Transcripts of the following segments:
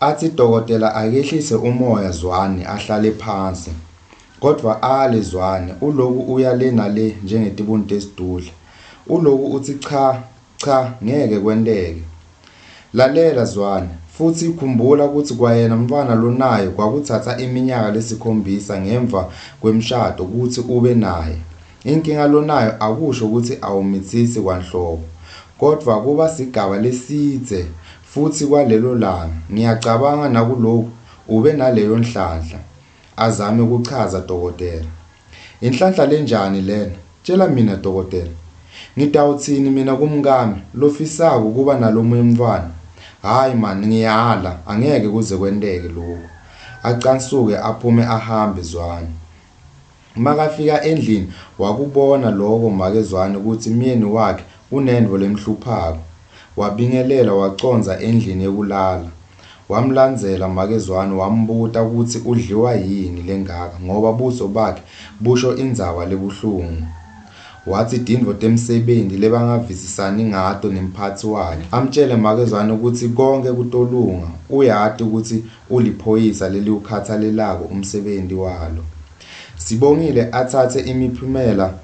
Athi dokotela akehlise umoya Zwane ahlale phansi. Kodwa ale Zwane uloku uya le nale njengetibuntu esidudla. Uloku uthi cha ngeke kwenteke. Lalela Zwane futhi khumbula ukuthi kwayena mfana lonayo kwakuthatha iminyaka lesikhombisa ngemva kwemshado ukuthi ube naye. Inkinga lonayo akusho ukuthi awumithisi kwanhlobo. Kodwa kuba sigaba lesidze futhi kwalelo langa ngiyacabanga nakulokhu ube naleyo nhlanhla. Azame ukuchaza dokotela. Inhlanhla lenjani lena? Tshela mina dokotela. Ngitawuthini mina kumkami lofisako kuba nalomunye umntwana? Hayi man ngiyala angeke kuze kwenteke lokho. Acansuke aphume ahambe Zwane. Makafika endlini wakubona lokho make Zwane ukuthi myeni wakhe unendvo lemhluphako. Wabingelela waconza endlini yokulala. Wamlandzela make Zwane wambuta ukuthi udliwa yini lengaka ngoba buso bakhe busho indzaba lebuhlungu. Wathi tindvo temsebenti lebangavisisani ngato nemphatsi wakhe. Amtshele make Zwane ukuthi konke kutolunga uyati ukuthi uliphoyisa leliukhathalelako umsebenti walo. Sibongile athathe imiphumela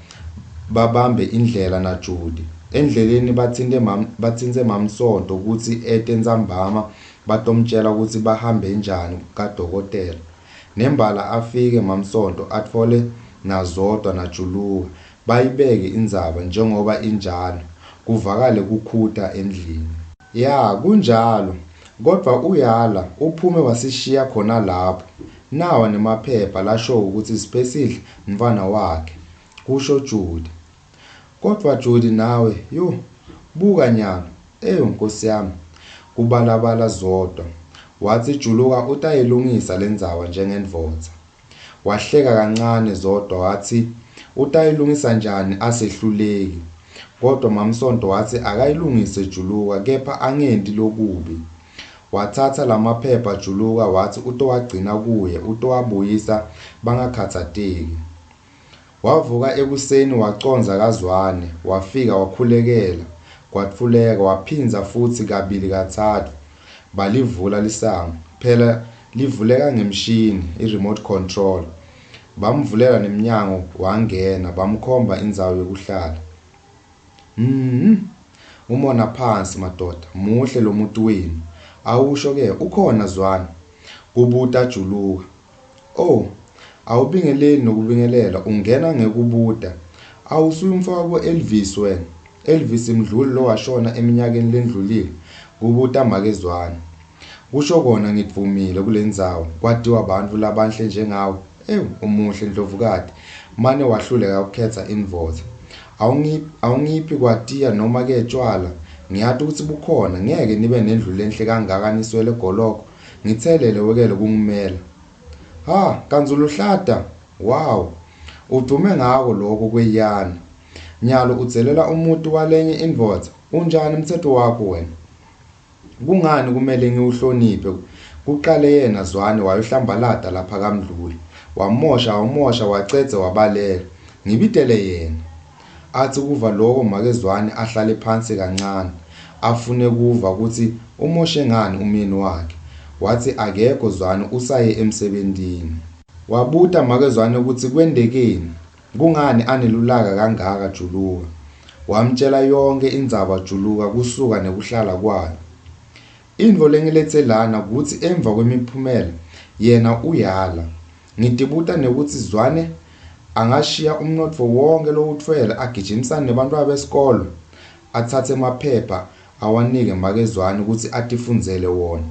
babambe indlela na Judy. Endleleni batsintse mamsonto ukuthi ete ntsambama batomtshela ukuthi bahambe njani kadokotela. Nembala afike mamsonto atfole naZodwa naJuluka bayibeke indzaba njengoba injalo kuvakale kukhuta endlini. Ya kunjalo kodwa uyala uphume wasishiya khona lapho. Nawa nemaphepha lasho ukuthi Siphesihle mfana wakhe kusho Judy. Kodwa Judy nawe yo buka nyalo nkosi yami kubalabala Zodwa. Wathi Juluka utayilungisa lendzaba njengendvodza. Wahleka kancane Zodwa wathi utayilungisa njani asehluleki. Kodwa mamsonto wathi akayilungise Juluka kepha angenti lokubi. Wathatha lamaphepha Juluka wathi utowagcina kuye utowabuyisa bangakhathateki. Wavuka ekuseni waconza kaZwane wafika wakhulekela kwatfuleka waphinza futhi kabili kathathu balivula lisango. Phela livuleka ngemshini remote control. Bamvulela neminyango wangena bamkhomba indzawo yokuhlala. Umona phansi madoda muhle lo muntu wenu. Awusho ke ukhona Zwane kubuta Juluka. Oh awubingeleli nokubingelela ungena ngekubuta. Awusuyumfaka Elvis wena. Elvis Mdluli lo washona eminyakeni lendlulile kubuta make Zwane. Kusho kona ngivumile kulendzawo kwatiwa abantu labanhle njengawe. Umuhle Ndlovukati mane wahluleka ukukhetha indvodza. Awungiphi kwatiya noma ke tshwala. Ngiyati ukuthi bukhona ngeke nibe nendlu lenhle kangaka niswele goloko ngithelele wekele kungimela. Kanzulu hlada. Wow. Udume ngako lokho kweyana. Nyalo udzelela umuntu walenye indvodza. Unjani umthetho wakho wena? Kungani kumele ngiuhloniphe? Kuqale yena Zwane wayohlambalada lapha kaMdluli. Wamosha wacedza wabalela. Ngibitele yena. Athi kuva lokho make Zwane ahlale phansi kancane. Afune kuva ukuthi umoshe ngani umyeni wakhe. Wathi akekho Zwane usaye emsebentini. Wabuta make Zwane ukuthi kwendekeni. Kungani anelulaka kangaka Juluka. Wamtshela yonke indzaba Juluka kusuka nekuhlala kwayo. Indvo lengilethe lana ukuthi emva kwemiphumela yena uyala. Ngitibuta nekuthi Zwane angashiya umnotfo wonke lowutfwele agijimisane nebantwana besikolo. Athathe emaphepha awanike make Zwane ukuthi atifundzele wona.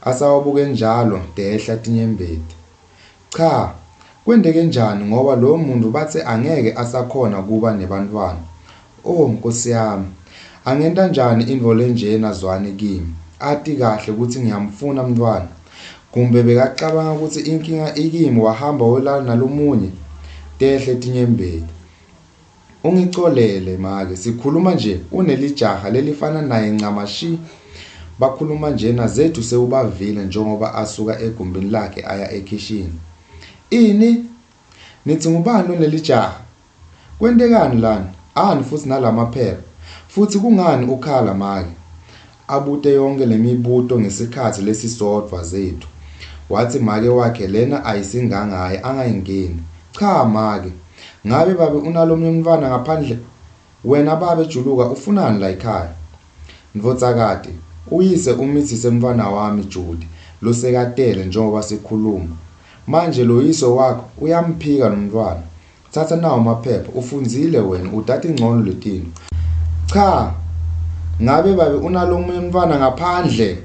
Asawabuke njalo dehla tinyembeti. Cha kwendeke njani ngoba lo muntu bathe angeke asakhona kuba nebantwana. Nkosi yami angenta njani indvo lenjena Zwane kimi. Ati kahle ukuthi ngiyamfuna mntwana. Kumbe bekacabanga ukuthi inkinga ikimi wahamba wolala nalomunye. Tehle tinyembeti. Ungicolele make sikhuluma nje unelijaha lelifana naye ncamashi. Bakhuluma njena zethu sewubavile njengoba asuka egumbini lakhe aya ekitchen. Ini nithi ngubani onelijaha? Kwentekani lana? Ani futhi nalamaphepha. Futhi kungani ukhala make? abute yonke lemibuto ngesikhathi lesisodwa Zethu. Wathi make wakhe lena ayisingangaye angayingeni. Cha make, ngabe babe unalomnye umntwana ngaphandle? Wena babe Juluka ufunani la ekhaya? Ndvodzakati, uyise umithise mntwana wami Judy, losekatele njengoba sikhuluma. Manje lo yiso wakho uyamphika lo mntwana. Thatha nawo amaphepha, ufunzile wena, uthatha ingcono letini. Cha, ngabe babe unalomnye umntwana ngaphandle?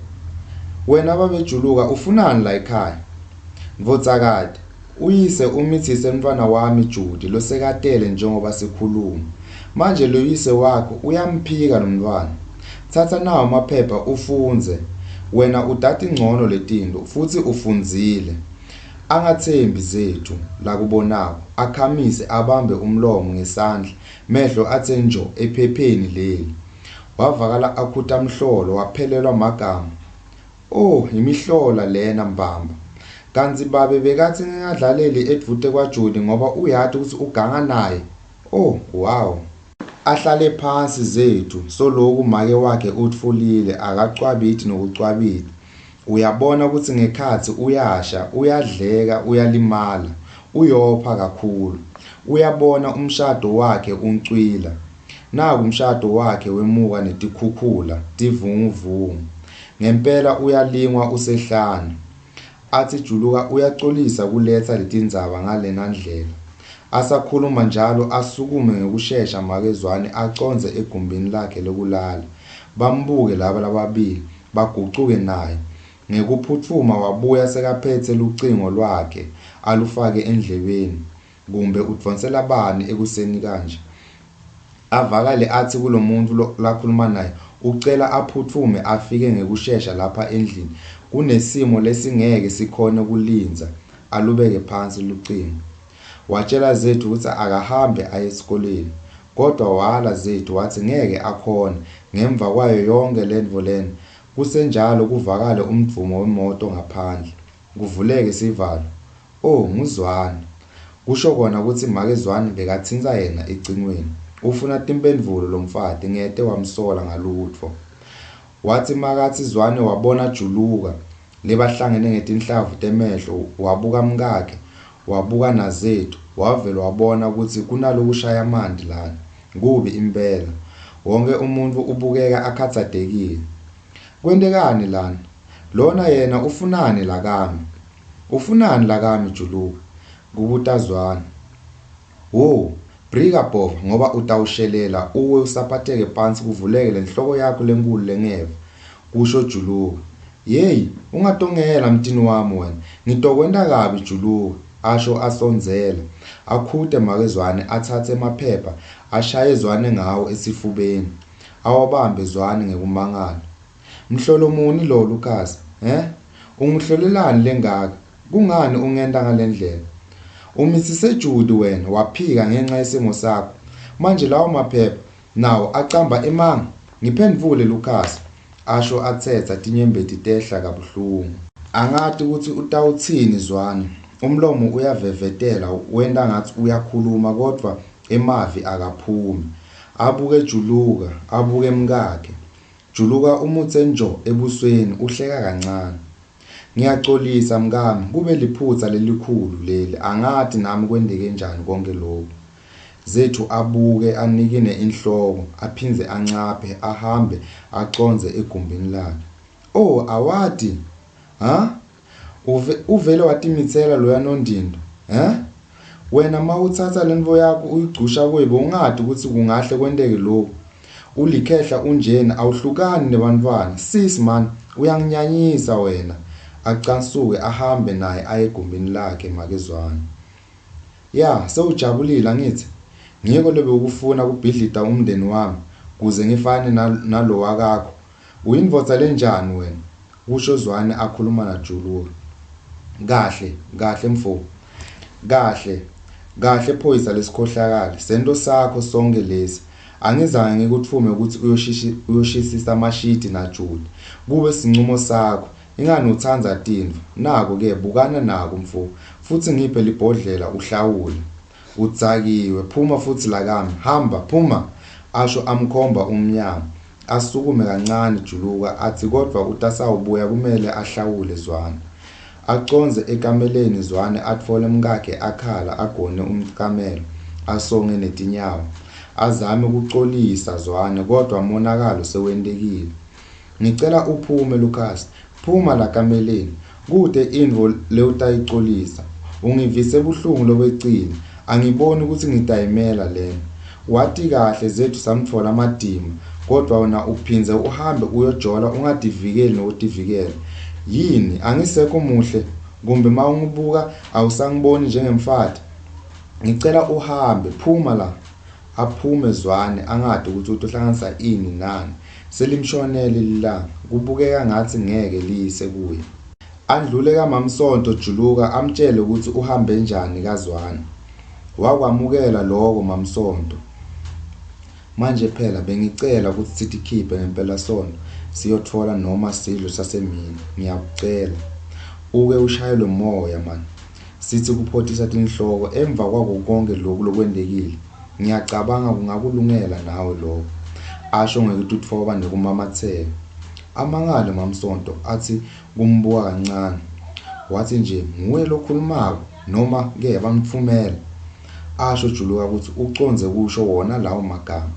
Wena babe Juluka ufunani la ekhaya? Ndvodzakati, uyise umithise mntwana wami Judy, losekatele njengoba sikhuluma. Manje lo yise wakho uyamphika lo mntwana. Thatha nawo amaphepha ufunze. Wena uthatha ingcono letinto futhi ufunzile. Angathembi Zethu la kubonako, akhamise abambe umlomo ngesandla, mehlo athe njo ephepheni leli. Wavakala akhuta mhlolo waphelelwa magama. Oh, imihlola lena mbamba. Kanti babe bekathi ngingadlaleli edvute kwa Judy ngoba uyathi ukuthi uganga naye. Oh, wow. Ahlale phansi Zethu, soloku make wakhe utfulile akacwabithi nokucwabita. Uyabona ukuthi ngekhathi uyasha, uyadleka, uyalimala, uyopha kakhulu. Uyabona umshado wakhe uncwila. Naku umshado wakhe wemuka netikhukhula, tivunguvungu. Ngempela uyalingwa usehlane. Athi Juluka uyacolisa kuletha letindzaba ngalena ndlela. Asakhuluma njalo asukume ngekushesha makezwane aconze egumbini lakhe lokulala. Bambuke laba lababili, bagucuke naye. Ngekuphuthuma wabuya sekaphethe lucingo lwakhe, alufake endlebeni. Kumbe udvonsela bani ekuseni kanje? Avakale athi kulomuntu lakhuluma naye, ucela aphuthume afike ngekushesha lapha endlini. Kunesimo lesingeke sikhone kulinza, alubeke phansi lucingo. Watshela Zethu ukuthi akahambe aye esikoleni. Kodwa wala Zethu wathi ngeke akhona ngemva kwayo yonke lendvo lena. Kusenjalo kuvakale umdvumo wemoto ngaphandle. Kuvuleke isivalo. Oh, nguzwane. Kusho kona ukuthi makezwane bekathinta yena ecingweni. Ufuna timphendvulo lomfati ngete wamsola ngalutfo. Wathi makathi Zwane wabona Juluka lebahlangene ngetinhlavu temehlo, wabuka mkakhe, wabuka naZethu, wavela wabona ukuthi kunalokushaya amandi lana. Kubi impela. Wonke umuntu ubukeka akhathazekile. Kwentekani lana? Lona yena ufunani lakami? Ufunani lakami Juluka? Kubuta Zwane. Wo, brika bhova ngoba utawushelela uwe usaphatheke phansi kuvuleke lenhloko yakho lenkulu lengeva. Kusho Juluka. Yeyi, ungatongela mtini wami wena. Ngitokwenta kabi Juluka. Asho asonzela. Akhute makezwane athathe amaphepha ashaye Zwane ngawo esifubeni. Awabambe Zwane ngekumangala. Mhlolo muni lo Lucas? Ungihlolelani lengaka? Kungani ungenta ngalendlela? Umithise Judy wena waphika ngenxa yesimo sakho. Manje lawo maphepha nawo acamba emanga. Ngiphendvule Lucas. Asho athetha tinyembeti tehla kabuhlungu. Angathi ukuthi utawuthini Zwane. Umlomo uyavevetela wenda ngathi uyakhuluma kodwa emavi akaphumi. Abuke Juluka, abuke mkakhe. Juluka umutse njo ebusweni uhleka kancane. Ngiyacolisa mkami, kube liphutsa lelikhulu leli, angathi nami kwendeke njani konke lokho. Zethu abuke anikine inhloko, aphinze ancaphe, ahambe aconze egumbini lakhe. Oh, awati? Uvele watimitsela loya Nondindo? Wena mawuthatha lentfo yakho uyigcusha kwebe ungathi ukuthi kungahle kwenteke lokho. Ulikhehla unjena awuhlukani nebantwana. Sis man, uyanginyanyisa wena. Acansuke ahambe naye aye egumbini lakhe makezwane. Ya, sewujabulile ngithi. Ngiko lebe ukufuna kubhidlita umndeni wami kuze ngifane nalo wakakho. Uyindvodza lenjani wena? Kusho Zwane akhuluma naJuluka. Kahle mfo. Kahle phoyisa lesikhohlakala. Sento sakho sonke lesi. Angizange ngikuthume ukuthi uyoshisisa amashiti naJudy. Kube sincumo sakho. Ingani uthanza tindvo. Nako ke bukana nako mfo. Futhi ngiphe libhodlela uhlawule. Udzakiwe, phuma futhi lakami. Hamba, phuma. Asho amkhomba umnyango. asukume kancane Juluka athi kodwa utasawubuya kumele ahlawule Zwane. Aconze ekameleni Zwane atfole mkakhe akhala agone umkamelo asonge netinyawo. Azame ukucolisa Zwane kodwa monakalo sewentekile. Ngicela uphume Lucas, phuma la kameleni. Kude intfo lewutayicolisa. Ungivise buhlungu lobecile. Angiboni ukuthi ngitayimela lena. Wathi kahle zethu samtfola amadima, kodwa wona uphinze uhambe uyojola ungadivikeli nokudivikela. Yini angisekho muhle kumbe mawungibuka awusangiboni njengemfati? Ngicela uhambe, phuma la. Aphume Zwane angade ukuthi utohlanganisa ini nani. Selimshonele lilanga, kubukeka ngathi ngeke liyise kuye. Andlule kaMamsonto Juluka amtshele ukuthi uhambe njani kaZwane. Wakwamukela lokho Mamsonto. Manje phela bengicela ukuthi sitikhiphe ngempela sonto siyotfola noma sidlo sasemini. Ngiyakucela uke ushayelwe moya man. Sithi kuphothisa tinhloko emva kwako konke lokhu lokwendekile. Ngiyacabanga kungakulungela nawe lokho. Asho ngekututfoba nekumamatheka. Amangale Mamsonto athi kumbuka kancane. Wathi nje nguwe lokhulumako noma ke bamfumela. Asho Juluka ukuthi uconze kusho wona lawo magama.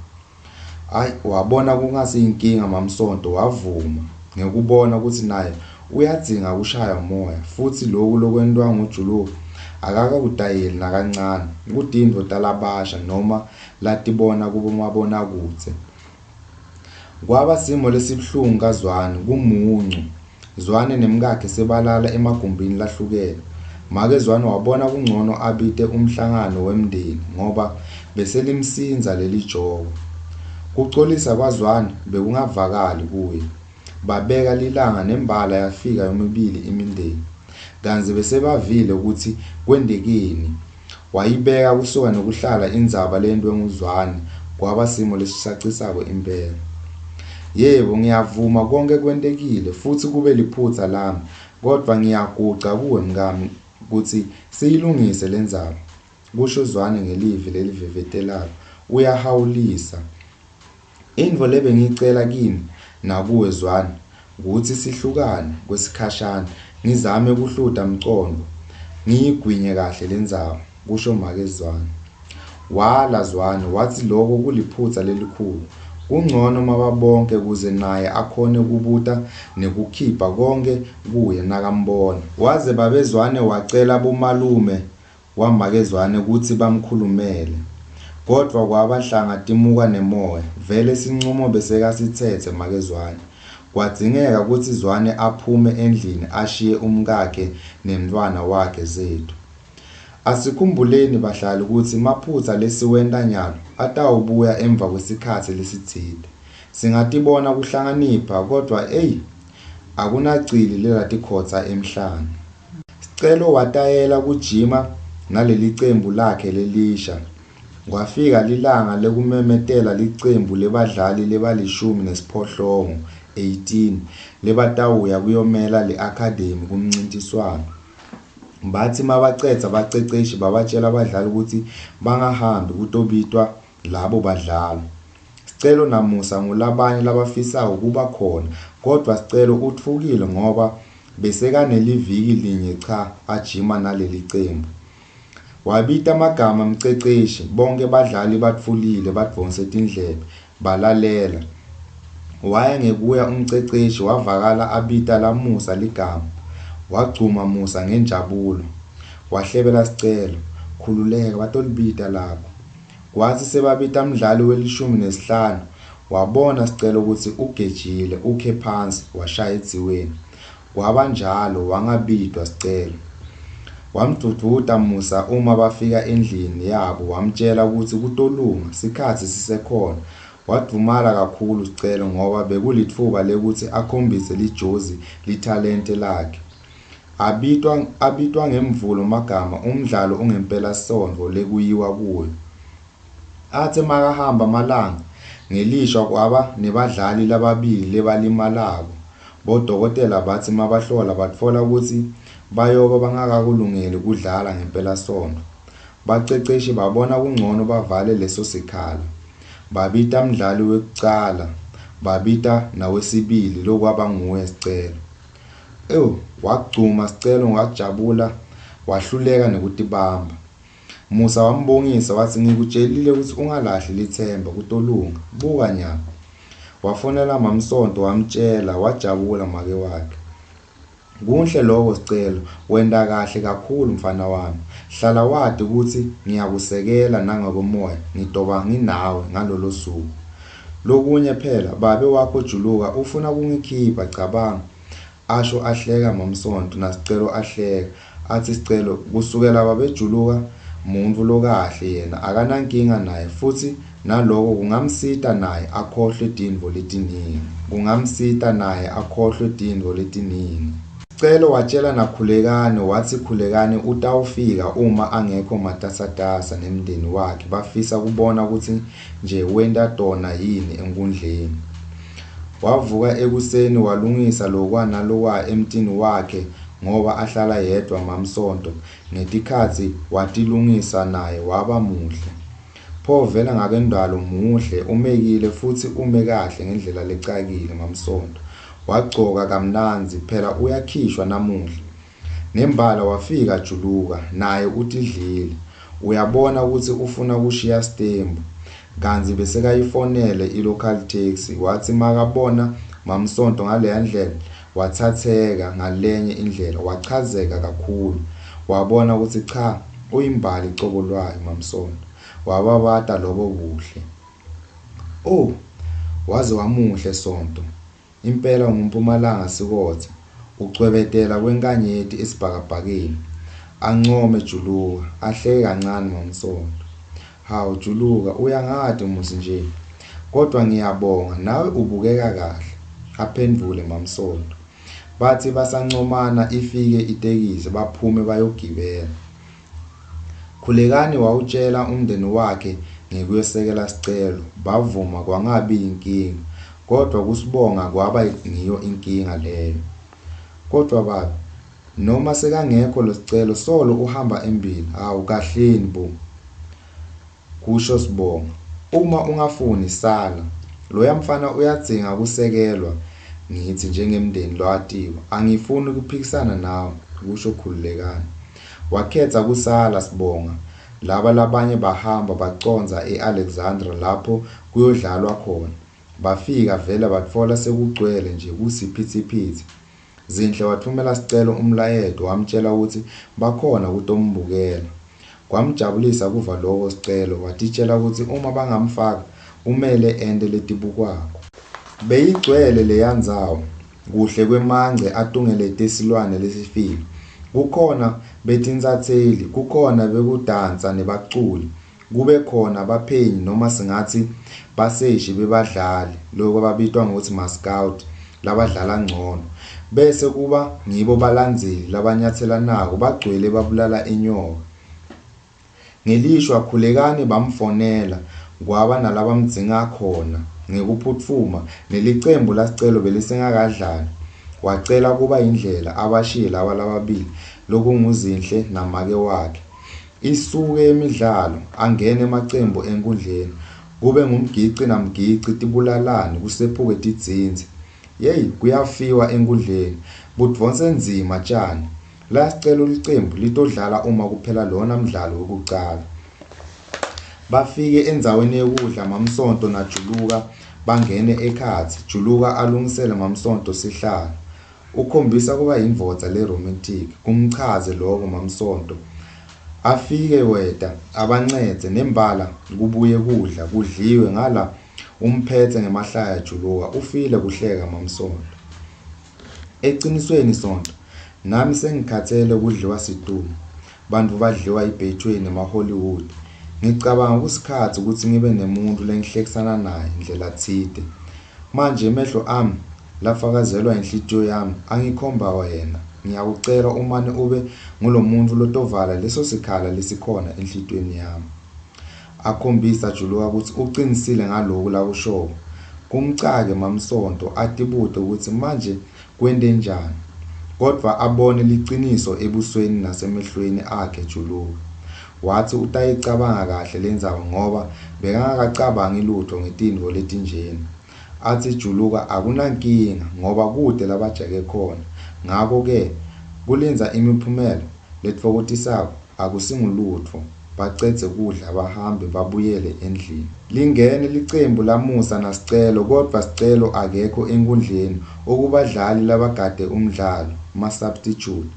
Wabona kungasiyinkinga Mamsonto wavuma ngekubona ukuthi naye uyadzinga kushaya umoya futhi lokhu lokwentwa nguJuluka akakakudayeli nakancane. Kudindvo talabasha noma latibona kubomabona kudze. Kwaba simo lesibhlungu kaZwane kumuncu. Zwane nemkakhe sebalala emagumbini lahlukene. Make Zwane wabona kungcono abite umhlangano wemndeni ngoba beselimsinza leli joko. Kucolisa kwaZwane bekungavakali kuye. Babeka lilanga nembala yafika yomibili imindeni. Kanzi besebavile ukuthi kwendekeni. Wayibeka kusuka nokuhlala indzaba lentwe nguZwane kwaba simo lesisacisako impela. Yebo ngiyavuma konke kwentekile futhi kube liphutsa lami, kodwa ngiyaguca kuwe mngami ukuthi siyilungise lendzaba. Kusho Zwane ngelivi lelivevetelayo. Uyahawulisa. Intfo lebengicela kini nakuwe Zwane ukuthi sihlukane kwesikhashana ngizame kuhluta mcondo ngiyigwinye kahle lendzaba. Kusho make Zwane. Wala Zwane wathi lokho kuliphutsa lelikhulu. Kungcono mababonke kuze naye akhone kubuta nekukhipha konke kuye nakambona. Waze babezwane wacela bomalume wamake Zwane ukuthi bamkhulumele. Kodwa kwabahlanga timuka nemoya. Vele sinqumo besekasithethe make Zwane. Kwadzingeka ukuthi Zwane aphume endlini ashiye umkakhe nemntwana wakhe zethu. Asikhumbuleni bahlali ukuthi maphutsa lesiwenta nyalo atawubuya emva kwesikhathi lesitsite. Singatibona kuhlanganipha kodwa akunacili lelatikhotsa emhlane. Sicelo watayela kujima naleli cembu lakhe lelisha. Kwafika lilanga lekumemetela licembu lebadlali lebalishumi 18 lebatawuya kuyomela le-academy kumncintiswano. Bathi mabacedza baceceshi babatshela abadlali ukuthi bangahambi kutobitwa labo badlali. Sicelo namusa ngulabanye labafisako kuba khona, kodwa sicelo utfukile ngoba besekaneliviki linye cha ajima naleli cembu. Wabita amagama mceceshi, bonke badlali batfulile badvonse tindlebe balalela. Waya ngekuya umceceshi wavakala abita lamusa ligama. Wagcuma Musa ngenjabulo. Wahlebela sicelo, khululeka batolibita lapho. Kwathi sebabita mdlali we-15 wabona sicelo ukuthi ugejile ukhe phansi washaya edziweni. Kwaba njalo wangabitwa sicelo. Wamdududa Musa uma bafika endlini yabo wamtshela ukuthi kutolunga sikhathi sisekhona. Wadumala kakhulu sicelo ngoba bekulitfuba lekuthi akhombise lijozi lithalente lakhe. Abitwa ngemvulo magama umdlalo ungempela sonto lekuyiwa kuyo. Athe makahamba malanga ngelishwa kwaba nebadlali lababili lebalimalako. Bodokotela bathi mabahlola batfola ukuthi bayoba bangakakulungeli kudlala ngempela sonto. Baceceshi babona kungcono bavale leso sikhala. Babita mdlali wekucala babita nawesibili lokwaba nguye Sicelo. Wagcuma Sicelo ngajabula wahluleka nekutibamba. Musa wambongisa wathi ngikutshelile ukuthi ungalahli lithemba kutolunga. Buka nyaka. Wafonela MaMsonto wamtshela wajabula make wakhe. Kuhle lokho Sicelo, wenda kahle kakhulu mfana wami. Hlala wadi ukuthi ngiyakusekela nangakomoya, ngitoba nginawe ngalolo suku. Lokunye phela babe wakho Juluka ufuna kungikhipha cabanga. Asho ahleka MaMsonto naSicelo ahleka. Athi Sicelo kusukela babe Juluka muntu lokahle yena akanankinga naye futhi naloko kungamsita naye akhohlwe tintfo letiningi. Sicelo watshela naKhulekane wathi Khulekane utawufika uma angekho matasatasa nemndeni wakhe bafisa kubona ukuthi nje wenda tona yini enkundleni. Wavuka ekuseni walungisa lokwa nalokwa emtini wakhe ngoba ahlala yedwa MaMsonto ngetikhatsi watilungisa naye waba muhle. Pho vela ngakendalo muhle umekile futhi ume kahle ngendlela lecakile MaMsonto. Wagcoka kamnanzi phela uyakhishwa namuhla. Nembala wafika Juluka naye utidlile. Uyabona ukuthi ufuna kushiya Stembu. Kanzi bese kayifonele ilocal taxi wathi makabona MaMsonto ngaleya ndlela wathatheka ngalenye indlela wachazeka kakhulu. Wabona ukuthi cha uyimbali icobo lwayo MaMsonto. Wababata lobo buhle. Waze wamuhle Sonto. Impela ngumpumalanga Sikotha. Ucwebetela kwenkanyeti esibhakabhakeni. Ancome Juluka, ahleke kancane MaMsonto. Hawu Juluka uyangadi musi nje. Kodwa ngiyabonga nawe ubukeka kahle. Aphendvule MaMsonto. Bathi basancomana ifike itekisi baphume bayogibela. Khulekane wawutshela umndeni wakhe ngekuyosekela Sicelo. Bavuma kwangabi inkinga. Kodwa kusibonga kwaba ngiyo inkinga leyo. Kodwa baba noma sekangekho lo Sicelo solo uhamba embili. Hawu kahleni bo. Kusho Sibonga. Uma ungafuni sala. Loya mfana uyadzinga kusekelwa. Ngithi njengemndeni lowatiwa angifuni ukuphikisana nawe. Kusho Khulekane. Wakhetha kusala Sibonga. Laba labanye bahamba baconza eAlexandra lapho kuyodlalwa khona. Bafika vela batfola sekugcwele nje kusiphithiphithi. Zinhle wathumela Sicelo umlayeto wamtshela ukuthi bakhona kutombukela. Kwamjabulisa kuva lokho Sicelo watitshela ukuthi uma bangamfaka umele ende letibukwako. Beyigcwele leyandzawo kuhle kwemangce atungele silwane lesifile. Kukhona betinzatheli, kukhona bekudansa nebaculi, kube khona baphenyi noma singathi baseshi bebadlali lokho babitwa ngokuthi ma-scout labadlala ngcono. Bese kuba ngibo balandzeli labanyatselanako bagcwele babulala inyoka. Ngelishwa Khulekane bamfonela kwaba nalabamdzinga khona ngekuphuthuma nelicembu laSicelo belisengakadlali. Wacela kuba indlela abashiye laba lababili lokunguzinhle namake wakhe. Isuke emidlalo angene emacembu enkundleni. Kube ngumgici namgici tibulalani kusephuke tidzinzi. Kuyafiwa enkundleni. Budvonse nzima tjani. La Sicelo licembu litodlala uma kuphela lona mdlalo wokucala. Bafike endzaweni yokudla MaMsonto naJuluka bangene ekhatsi. Juluka alungisele MaMsonto sihlalo. Ukhombisa kuba indvodza leromantic. Kumchaze lokho MaMsonto. Afike weda abancede nembala kubuye kudla kudliwe ngala umphethe ngemahlaya Juluka ufile kuhleka MaMsonto. Eqinisweni Sonto nami sengikhathele kudliwa situmo. Bantu badliwa ibhethweni ema-Hollywood. Ngicabanga kusikhathi ukuthi ngibe nemuntu lengihlekisana naye indlela thide. Manje emehlo ami lafakazelwa inhlitiyo yami angikhomba wena. Ngiyakucela umane ube ngulomuntu lotovala leso sikhala lesikhona enhlitweni yami. Akhombisa Juluka ukuthi uqinisile ngalokho lakushoko. Kumcake MaMsonto atibude ukuthi manje kwende njani. Kodwa abone liciniso ebusweni nasemehlweni akhe Juluka. Wathi utayicabanga kahle lendzawo ngoba bekangakacabangi lutho ngetintfo letinjena. athi juluka akunankinga ngoba kude labajake khona. Ngakho-ke kulinza imiphumela letfokotisako akusingulutho. Bacedze kudla bahambe babuyele endlini. Lingene licembu laMusa naSicelo kodvwa Sicelo akekho enkundleni okubadlali labagade umdlalo ma-substitute.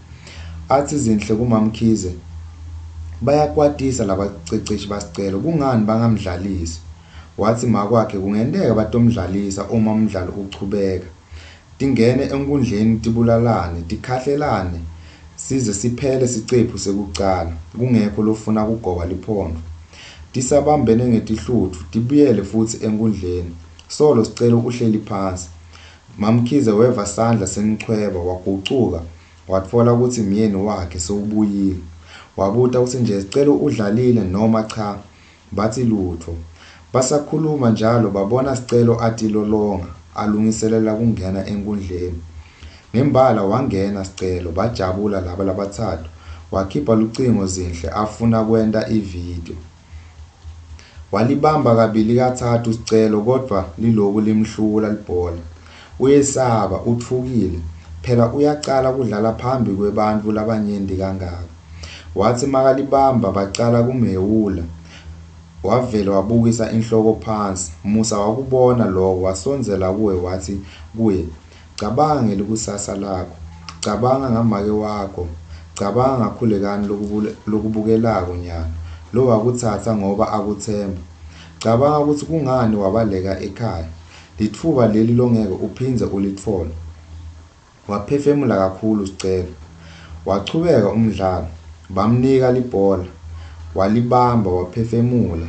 Athi Zinhle kuMamKhize bayakwatisa labaceceshi baSicelo kungani bangamdlalisi. Wathi makwakhe kungenteka batomdlalisa uma umdlalo uchubeka. Tingene enkundleni tibulalane tikhahlelane size siphele sicephu sekucala kungekho lofuna kugoba liphondo. Tisabambene ngetihlutfu tibuyele futsi enkundleni. Solo Sicelo uhleli phansi. MamKhize weva sandla semchweba wagucuka watfola kutsi myeni wakhe sewubuyile. Wabuta kutsi nje Sicelo udlalile noma cha. Bathi lutho. Basakhuluma njalo babona Sicelo atilolonga alungiselela kungena enkundleni. Ngembala wangena Sicelo bajabula laba labatsatfu. Wakhipha lucingo Zinhle afuna kwenta ivideo. Walibamba kabili kathathu Sicelo kodvwa liloku limhlula libhola. Uyesaba utfukile phela uyacala kudlala phambi kwebantfu labanyenti kangaka. Wathi makalibamba bacala kumhewula. Wavela wabukisa inhloko phansi. Musa wakubona lokho wasondzela kuye wathi kuye, cabanga ngelikusasa lakho, cabanga ngamake wakho, cabanga ngakhulekani lokubukelako nyalo lo wakutsatsa ngoba akutsemba. Cabanga ukuthi kungani wabaleka ekhaya. Litfuba leli longeke uphindze ulitfole. Waphefemula kakhulu Sicelo. Wachubeka umdlalo. Bamnika libhola. Walibamba waphefemula.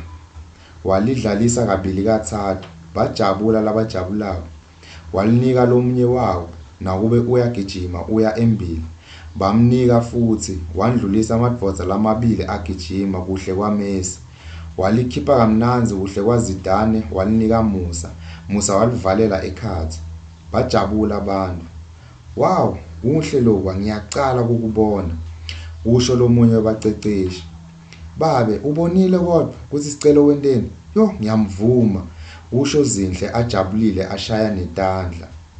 Walidlalisa kabili kathathu. Bajabula labajabulako. Walinika lomunye wawo nakube uyagijima uya embili. Bamnika futhi wandlulisa amadvodza lamabili agijima kuhle kwaMessi. Walikhipha kamnanzi kuhle kwaZidane walinika Musa. Musa walivalela ekhatsi. Bajabula abantu. Wow, kuhle lokhu ngiyacala ukubona. Usho lomunye wabaceceshi. Babe ubonile kodwa kutsi Sicelo wenteni? Yo ngiyamvuma. Usho Zinhle ajabulile ashaya netandla.